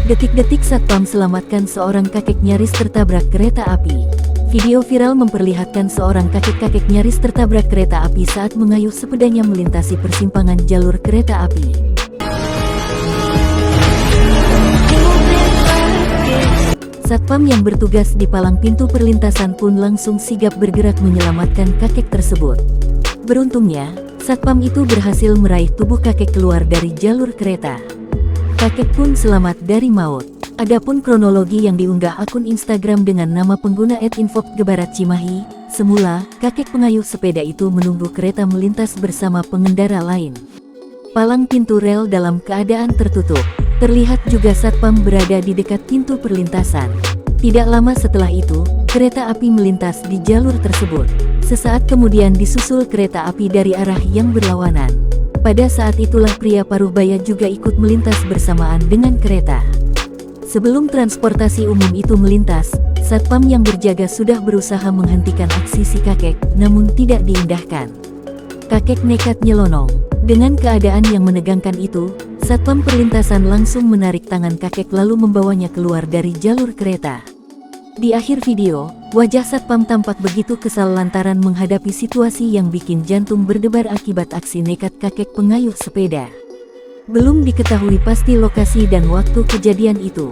Detik-detik Satpam selamatkan seorang kakek nyaris tertabrak kereta api. Video viral memperlihatkan seorang kakek-kakek nyaris tertabrak kereta api saat mengayuh sepedanya melintasi persimpangan jalur kereta api. Satpam yang bertugas di palang pintu perlintasan pun langsung sigap bergerak menyelamatkan kakek tersebut. Beruntungnya, Satpam itu berhasil meraih tubuh kakek keluar dari jalur kereta. Kakek pun selamat dari maut. Adapun kronologi yang diunggah akun Instagram dengan nama pengguna @info_gebarat Cimahi, semula kakek pengayuh sepeda itu menunggu kereta melintas bersama pengendara lain. Palang pintu rel dalam keadaan tertutup. Terlihat juga Satpam berada di dekat pintu perlintasan. Tidak lama setelah itu, kereta api melintas di jalur tersebut. Sesaat kemudian disusul kereta api dari arah yang berlawanan. Pada saat itulah pria paruh baya juga ikut melintas bersamaan dengan kereta. Sebelum transportasi umum itu melintas, Satpam yang berjaga sudah berusaha menghentikan aksi si kakek, namun tidak diindahkan. Kakek nekat nyelonong. Dengan keadaan yang menegangkan itu, Satpam perlintasan langsung menarik tangan kakek lalu membawanya keluar dari jalur kereta. Di akhir video, wajah Satpam tampak begitu kesal lantaran menghadapi situasi yang bikin jantung berdebar akibat aksi nekat kakek pengayuh sepeda. Belum diketahui pasti lokasi dan waktu kejadian itu.